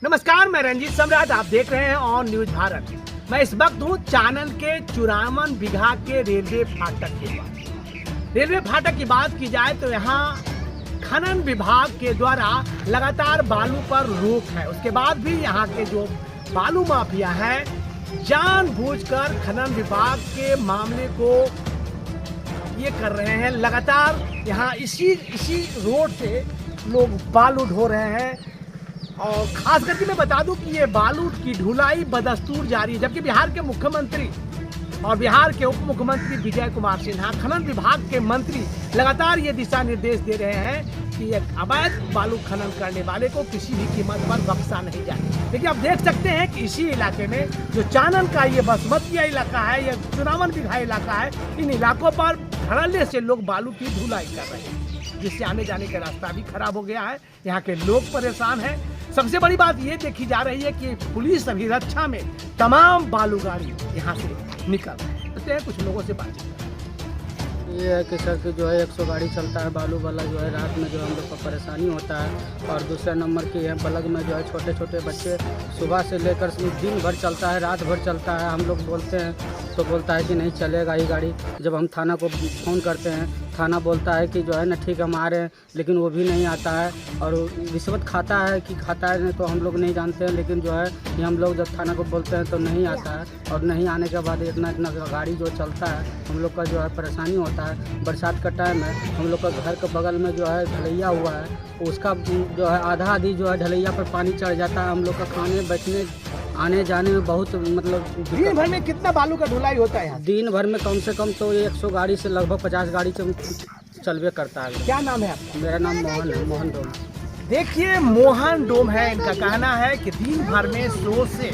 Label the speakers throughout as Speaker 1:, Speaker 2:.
Speaker 1: नमस्कार, मैं रंजीत सम्राट। आप देख रहे हैं ऑन न्यूज भारत। मैं इस वक्त हूँ चानन के 54 बीघा के रेलवे फाटक के पास। रेलवे फाटक की बात की जाए तो यहाँ खनन विभाग के द्वारा लगातार बालू पर रोक है। उसके बाद भी यहाँ के जो बालू माफिया हैं जानबूझकर खनन विभाग के मामले को ये कर रहे हैं। लगातार यहाँ इसी रोड से लोग बालू ढो रहे हैं और खास करके मैं बता दूं कि ये बालू की ढुलाई बदस्तूर जारी है, जबकि बिहार के मुख्यमंत्री और बिहार के उप मुख्यमंत्री विजय कुमार सिन्हा, खनन विभाग के मंत्री लगातार ये दिशा निर्देश दे रहे हैं कि एक अवैध बालू खनन करने वाले को किसी भी कीमत पर बख्शा नहीं जाए। लेकिन आप देख सकते हैं कि इसी इलाके में जो चानन का ये बासमतिया इलाका है, ये 54 बीघा इलाका है, इन इलाकों पर धड़ल्ले से लोग बालू की ढुलाई कर रहे हैं, जिससे आने जाने का रास्ता भी खराब हो गया है। यहाँ के लोग परेशान हैं। सबसे बड़ी बात ये देखी जा रही है कि पुलिस अभी रक्षा में तमाम बालू गाड़ी यहाँ से निकल रहे हैं। कुछ लोगों से बातचीत
Speaker 2: ये है कि सर कि जो है 100 गाड़ी चलता है बालू वाला, जो है रात में जो हम लोग को परेशानी होता है। और दूसरा नंबर की है बलग में जो है छोटे छोटे बच्चे सुबह से लेकर दिन भर चलता है, रात भर चलता है। हम लोग बोलते हैं तो बोलता है कि नहीं चलेगा ये गाड़ी। जब हम थाना को फ़ोन करते हैं, थाना बोलता है कि जो है ना ठीक हम आ रहे हैं, लेकिन वो भी नहीं आता है। और रिश्वत खाता है कि खाता है नहीं तो हम लोग नहीं जानते हैं, लेकिन जो है ये हम लोग जब थाना को बोलते हैं तो नहीं आता है। और नहीं आने के बाद इतना गाड़ी जो चलता है, हम लोग का जो है परेशानी होता है। बरसात का टाइम है, हम लोग का घर के बगल में जो है ढलैया हुआ है, उसका जो है आधा आधी जो है ढलैया पर पानी चढ़ जाता है। हम लोग का खाने बैठने आने जाने में बहुत मतलब
Speaker 1: दिन भर में कितना बालू का ढुलाई होता है यहाँ?
Speaker 2: दिन भर में कम से कम तो 100 गाड़ी से लगभग 50 गाड़ी चलवे करता है।
Speaker 1: क्या नाम है आपका?
Speaker 2: मेरा नाम मोहन है, मोहन डोम।
Speaker 1: देखिए, मोहन डोम है। इनका कहना है कि दिन भर में 100 से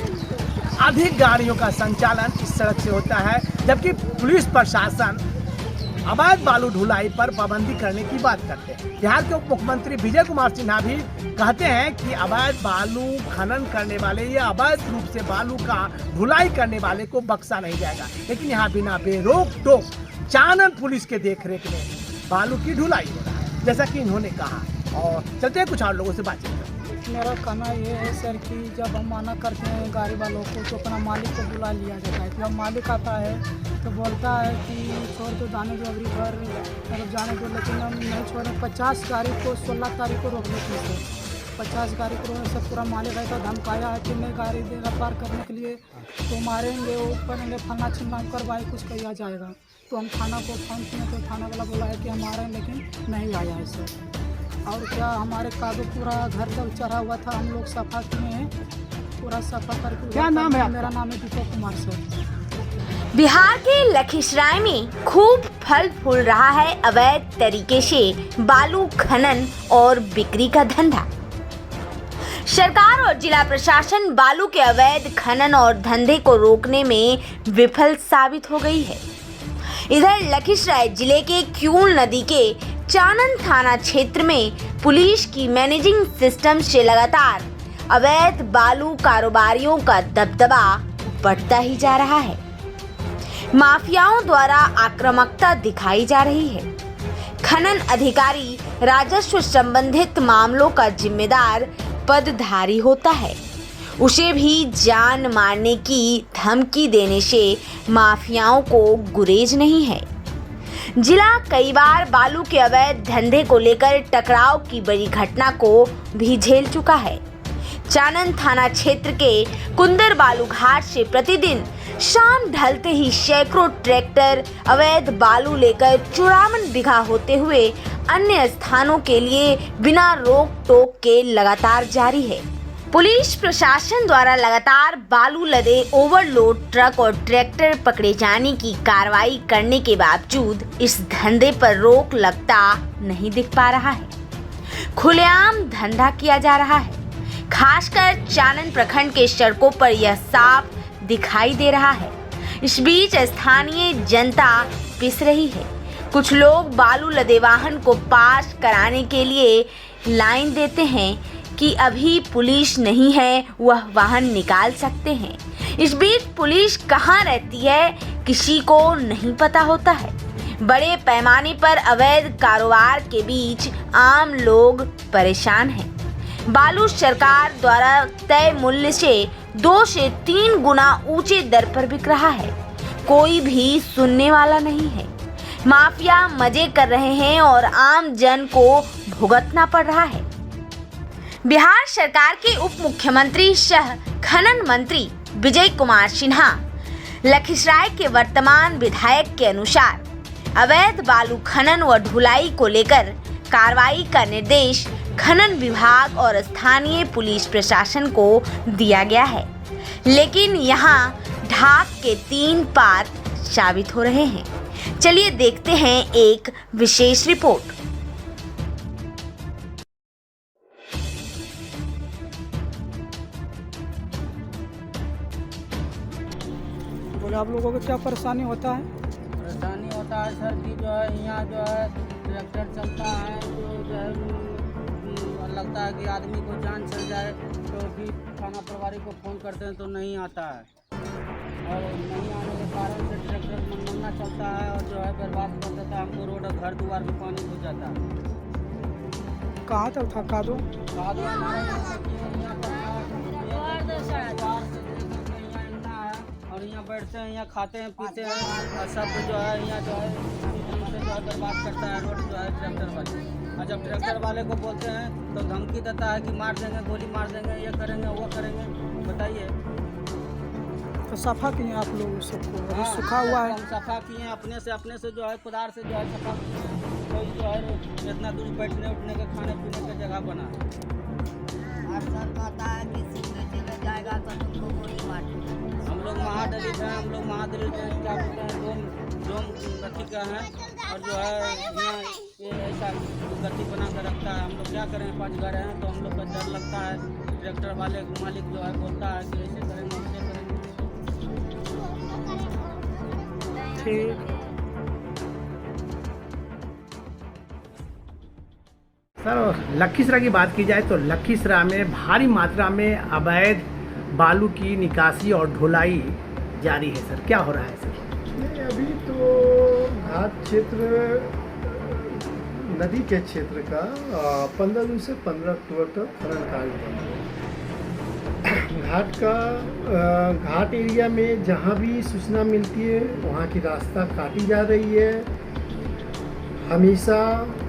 Speaker 1: अधिक गाड़ियों का संचालन इस सड़क से होता है, जबकि पुलिस प्रशासन अवैध बालू ढुलाई पर पाबंदी करने की बात करते हैं। बिहार के उप मुख्यमंत्री विजय कुमार सिन्हा भी कहते हैं कि अवैध बालू खनन करने वाले या अवैध रूप से बालू का ढुलाई करने वाले को बख्शा नहीं जाएगा। लेकिन यहाँ बिना बेरोक टोक चानन पुलिस के देखरेख में बालू की ढुलाई हो रहा है, जैसा कि इन्होंने कहा। और चलते हैं कुछ और लोगों से बातचीत करते हैं।
Speaker 3: मेरा कहना ये है सर कि जब हम मना करते हैं गाड़ी वालों को तो अपना मालिक को बुला लिया जाता है। जब मालिक आता है तो बोलता है कि छोड़ दो, जाने दो, अगली बार मतलब जाने दो, लेकिन हम नहीं छोड़े। 50 गाड़ी को 16 तारीख को रोक लेते थे। 50 गाड़ी को रोकने से पूरा मालिक आया था, धमकाया है कि नई गाड़ी देगा पार करने के लिए तो मारेंगे, वो करेंगे, फलना छिलना करवाए, कुछ किया जाएगा। तो हम थाना को फ़ोन किए तो थाना वाला बोला है कि हम आ रहे हैं, लेकिन नहीं आया है सर। और क्या हमारे कागज पूरा घर तक चढ़ा हुआ था, हम लोग सफा किए हैं, पूरा सफा करके।
Speaker 1: क्या नाम है?
Speaker 3: मेरा नाम है दीपक कुमार सर।
Speaker 4: बिहार के लखीसराय में खूब फल फूल रहा है अवैध तरीके से बालू खनन और बिक्री का धंधा। सरकार और जिला प्रशासन बालू के अवैध खनन और धंधे को रोकने में विफल साबित हो गई है। इधर लखीसराय जिले के क्यूल नदी के चानन थाना क्षेत्र में पुलिस की मैनेजिंग सिस्टम से लगातार अवैध बालू कारोबारियों का दबदबा बढ़ता ही जा रहा है। माफियाओं द्वारा आक्रामकता दिखाई जा रही है। खनन अधिकारी राजस्व संबंधित मामलों का जिम्मेदार पदधारी होता है, उसे भी जान मारने की धमकी देने से माफियाओं को गुरेज नहीं है। जिला कई बार बालू के अवैध धंधे को लेकर टकराव की बड़ी घटना को भी झेल चुका है। चानन थाना क्षेत्र के कुंदर बालू घाट से प्रतिदिन शाम ढलते ही सैकड़ों ट्रैक्टर अवैध बालू लेकर 54 बीघा होते हुए अन्य स्थानों के लिए बिना रोक टोक के लगातार जारी है। पुलिस प्रशासन द्वारा लगातार बालू लदे ओवरलोड ट्रक और ट्रैक्टर पकड़े जाने की कार्रवाई करने के बावजूद इस धंधे पर रोक लगता नहीं दिख पा रहा है। खुलेआम धंधा किया जा रहा है। खासकर चानन प्रखंड के सड़कों पर यह साफ दिखाई दे रहा है। इस बीच स्थानीय जनता पिस रही है। कुछ लोग बालू लदे वाहन को पास कराने के लिए लाइन देते हैं कि अभी पुलिस नहीं है, वह वाहन निकाल सकते हैं। इस बीच पुलिस कहाँ रहती है किसी को नहीं पता होता है। बड़े पैमाने पर अवैध कारोबार के बीच आम लोग परेशान हैं। बालू सरकार द्वारा तय मूल्य से 2 से 3 गुना ऊंचे दर पर बिक रहा है। कोई भी सुनने वाला नहीं है। माफिया मजे कर रहे हैं और आम जन को भुगतना पड़ रहा है। बिहार सरकार के उप मुख्यमंत्री सह खनन मंत्री विजय कुमार सिन्हा लखीसराय के वर्तमान विधायक के अनुसार अवैध बालू खनन व ढुलाई को लेकर कार्रवाई का निर्देश खनन विभाग और स्थानीय पुलिस प्रशासन को दिया गया है, लेकिन यहाँ ढाक के 3 पार साबित हो रहे हैं। चलिए देखते हैं एक विशेष रिपोर्ट।
Speaker 3: बोले आप लोगों को क्या परेशानी होता है?
Speaker 2: परेशानी होता है सर कि जो है यहाँ जो है ट्रैक्टर चलता है जो है लगता है कि आदमी को जान चल जाए तो भी थाना प्रभारी को फ़ोन करते हैं तो नहीं आता है, और नहीं आने के कारण से ट्रैक्टर मनमना चलता है और जो है बर्बाद कर देता है हमको। रोड घर द्वार भी पानी घुस जाता है।
Speaker 3: कहाँ तक था कादो?
Speaker 2: कादो हमारे यहाँ से यहाँ पर और यहाँ बैठते हैं, यहाँ खाते हैं पीते हैं और सब जो है यहाँ जो है से जो है बर्बाद करता है रोड जो है ट्रैक्टर वाले। और जब ट्रैक्टर वाले को बोलते हैं तो धमकी देता है कि मार देंगे, गोली मार देंगे, ये करेंगे वो करेंगे। बताइए।
Speaker 3: तो सफा किए आप लोग सबको? अभी सूखा हुआ है।
Speaker 2: हम सफा किए अपने से जो है कुदार से जो है सफा किए। कोई जो है इतना दूर बैठने उठने के खाने पीने का जगह बना।
Speaker 5: सर कहता है कि सिंह जाएगा तो तुमको गोली मार देंगे।
Speaker 2: हम लोग महादलित हैं, हम लोग महादलित हैं, क्या बोलते हैं डोम गति का है और जो है यहाँ ये ऐसा गति बना कर रखता है। हम लोग क्या करें, 5 घर हैं तो हम लोग का डर लगता है। ट्रैक्टर वाले मालिक जो है बोलता है कि ऐसे करेंगे वैसे करेंगे।
Speaker 3: ठीक।
Speaker 1: सर, लखीसराय की बात की जाए तो लखीसराय में भारी मात्रा में अवैध बालू की निकासी और ढुलाई जारी है। सर, क्या हो रहा है सर?
Speaker 6: नहीं, अभी तो घाट क्षेत्र नदी के क्षेत्र का 15 जून से 15 अक्टूबर तक खनन कार्य बंद है। घाट एरिया में जहाँ भी सूचना मिलती है वहाँ की रास्ता काटी जा रही है। हमेशा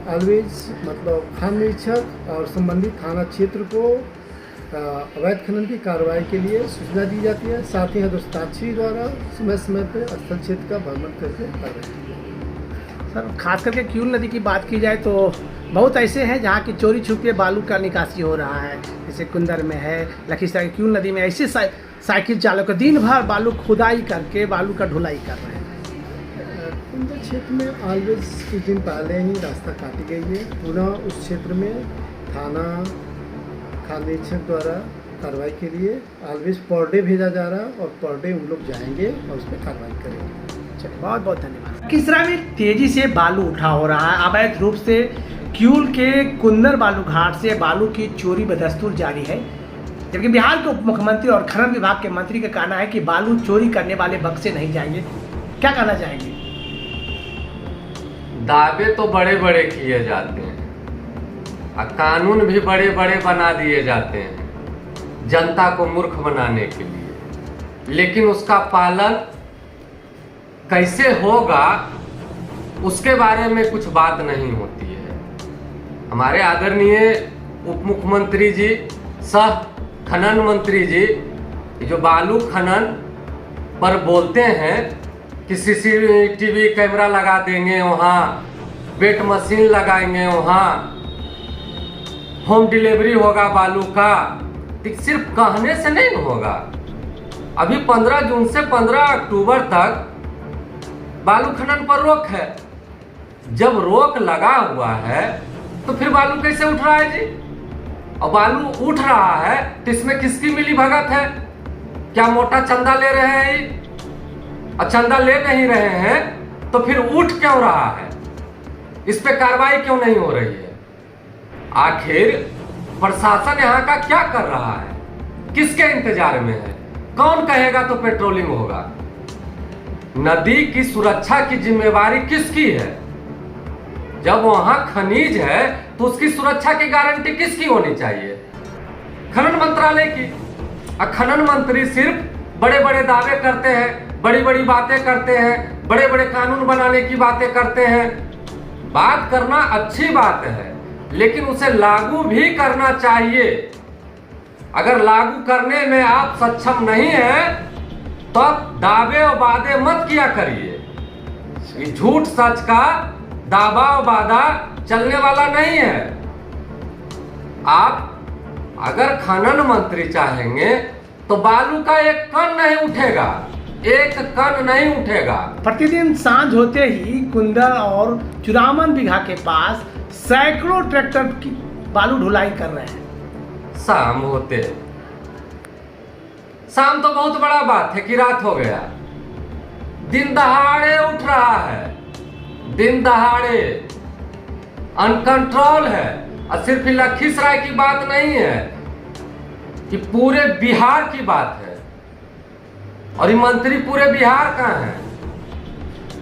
Speaker 6: ऑलवेज मतलब खान निरीक्षक और संबंधित थाना क्षेत्र को अवैध खनन की कार्रवाई के लिए सूचना दी जाती है। साथ ही हस्तक्षेप द्वारा समय समय पर स्थल क्षेत्र का भ्रमण करके कार्रवाई की जाती है।
Speaker 1: सर, खास करके क्यूल नदी की बात की जाए तो बहुत ऐसे हैं जहाँ की चोरी छुपे बालू का निकासी हो रहा है। जैसे कुंदर में है, लखीसराय की क्यूल नदी में ऐसे साइकिल चालक दिन भर बालू खुदाई करके बालू का ढुलाई कर रहे हैं।
Speaker 6: कुंदर क्षेत्र में ऑलवेज कुछ दिन पहले ही रास्ता काटी गई है। पुनः उस क्षेत्र में थाना खान निरीक्षक द्वारा कार्रवाई के लिए ऑलवेज पर डे भेजा जा रहा है और पर डे उन लोग जाएंगे और उस पर कार्रवाई करेंगे।
Speaker 1: चलिए, बहुत बहुत धन्यवाद। लखीसराय में तेजी से बालू उठा हो रहा है। अवैध रूप से क्यूल के कुंदर बालू घाट से बालू की चोरी बदस्तूर जारी है, जबकि बिहार के उप मुख्यमंत्री और खनन विभाग के मंत्री का कहना है कि बालू चोरी करने वाले बख्शे नहीं जाएंगे। क्या कहना चाहेंगे?
Speaker 7: दावे तो बड़े बड़े किए जाते हैं और कानून भी बड़े बड़े बना दिए जाते हैं जनता को मूर्ख बनाने के लिए, लेकिन उसका पालन कैसे होगा उसके बारे में कुछ बात नहीं होती है। हमारे आदरणीय उप मुख्यमंत्री जी सह खनन मंत्री जी जो बालू खनन पर बोलते हैं कि CCTV कैमरा लगा देंगे, वहाँ वेट मशीन लगाएंगे, वहाँ होम डिलीवरी होगा बालू का, सिर्फ कहने से नहीं होगा। अभी 15 जून से 15 अक्टूबर तक बालू खनन पर रोक है। जब रोक लगा हुआ है तो फिर बालू कैसे उठ रहा है जी? और बालू उठ रहा है तो इसमें किसकी मिली भगत है? क्या मोटा चंदा ले रहे हैं ये? और चंदा ले नहीं रहे हैं तो फिर उठ क्यों रहा है? इस पे कार्रवाई क्यों नहीं हो रही है? आखिर प्रशासन यहाँ का क्या कर रहा है? किसके इंतजार में है? कौन कहेगा तो पेट्रोलिंग होगा? नदी की सुरक्षा की जिम्मेवारी किसकी है? जब वहां खनिज है तो उसकी सुरक्षा की गारंटी किसकी होनी चाहिए? खनन मंत्रालय की। खनन मंत्री सिर्फ बड़े बड़े दावे करते हैं, बड़ी बड़ी बातें करते हैं, बड़े बड़े कानून बनाने की बातें करते हैं। बात करना अच्छी बात है, लेकिन उसे लागू भी करना चाहिए। अगर लागू करने में आप सक्षम नहीं हैं तो दावे और वादे मत किया करिए। ये झूठ सच का दावा और वादा चलने वाला नहीं है। आप अगर खनन मंत्री चाहेंगे तो बालू का एक कण नहीं उठेगा, एक कण नहीं उठेगा।
Speaker 1: प्रतिदिन सांझ होते ही कुंदर और 54 बीघा के पास सैकड़ों ट्रैक्टर की बालू ढुलाई कर रहे हैं।
Speaker 7: शाम तो बहुत बड़ा बात है कि रात हो गया। दिन दहाड़े उठ रहा है, दिन दहाड़े अनकंट्रोल है। और सिर्फ लखीसराय की बात नहीं है, कि पूरे बिहार की बात है। और ये मंत्री पूरे बिहार का है।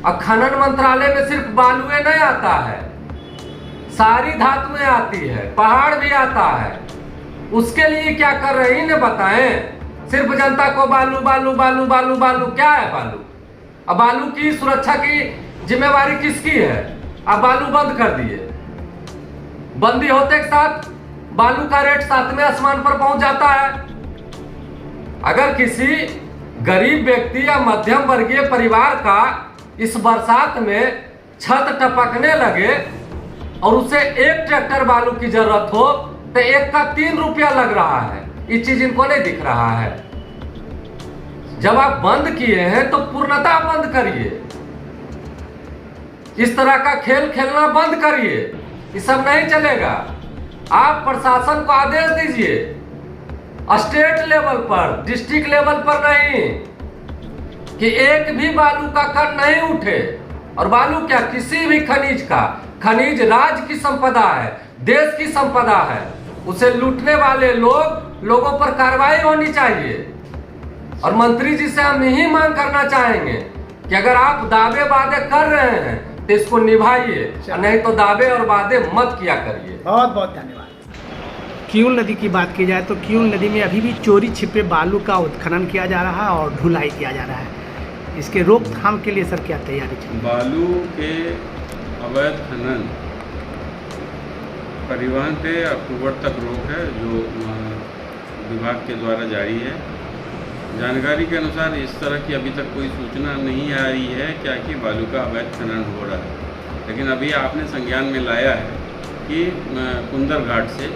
Speaker 7: और खनन मंत्रालय में सिर्फ बालुए नहीं आता है, सारी धातुएं आती है, पहाड़ भी आता है। उसके लिए क्या कर रहे हैं इन्हें बताएं। सिर्फ जनता को बालू बालू बालू बालू बालू, क्या है बालू? अब बालू की सुरक्षा की जिम्मेवारी किसकी है? अब बालू बंद कर दिए। बंदी होते के साथ बालू का रेट 7वें आसमान पर पहुंच जाता है। अगर किसी गरीब व्यक्ति या मध्यम वर्गीय परिवार का इस बरसात में छत टपकने लगे और उसे एक ट्रैक्टर बालू की जरूरत हो तो एक का 3 रुपया लग रहा है। ये चीज इनको नहीं दिख रहा है। जब आप बंद किए हैं तो पूर्णतः बंद करिए। इस तरह का खेल खेलना बंद करिए। ये सब नहीं चलेगा। आप प्रशासन को आदेश दीजिए, स्टेट लेवल पर, डिस्ट्रिक्ट लेवल पर नहीं, कि एक भी बालू का कण नहीं उठे। और बालू क्या, किसी भी खनिज का, खनिज राज्य की संपदा है, देश की संपदा है। उसे लूटने वाले लोगों पर कार्रवाई होनी चाहिए। और मंत्री जी से हम यही मांग करना चाहेंगे कि अगर आप दावे वादे कर रहे हैं तो इसको निभाइए, नहीं तो दावे और वादे मत किया करिए।
Speaker 1: बहुत बहुत धन्यवाद। किऊल नदी की बात की जाए तो किऊल नदी में अभी भी चोरी छिपे बालू का उत्खनन किया जा रहा है और ढुलाई किया जा रहा है। इसके रोकथाम के लिए सर क्या तैयारी चल रही है?
Speaker 8: बालू के अवैध खनन परिवहन पे अक्टूबर तक रोक है, जो विभाग के द्वारा जारी है। जानकारी के अनुसार इस तरह की अभी तक कोई सूचना नहीं आ रही है क्या कि बालू का अवैध खनन हो रहा है। लेकिन अभी आपने संज्ञान में लाया है कि कुंदर घाट से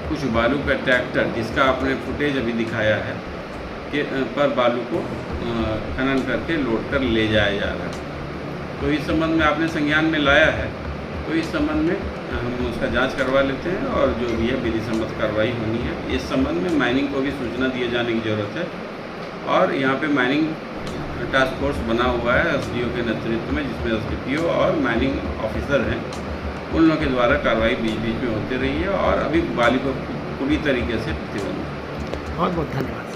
Speaker 8: कुछ बालू का ट्रैक्टर, जिसका आपने फुटेज अभी दिखाया है, कि पर बालू को खनन करके लोड कर ले जाया जा रहा है। तो इस संबंध में आपने संज्ञान में लाया है, तो इस संबंध में हम उसका जांच करवा लेते हैं और जो भी है विधि सम्मत कार्रवाई होनी है। इस संबंध में माइनिंग को भी सूचना दिए जाने की ज़रूरत है। और यहाँ पे माइनिंग टास्क फोर्स बना हुआ है एसडीओ के नेतृत्व में, जिसमें एसडीपीओ और माइनिंग ऑफिसर हैं। उन लोगों के द्वारा कार्रवाई बीच बीच में होती रही है और अभी बालू को पूरी तरीके से प्रतिबंध।
Speaker 1: बहुत बहुत धन्यवाद।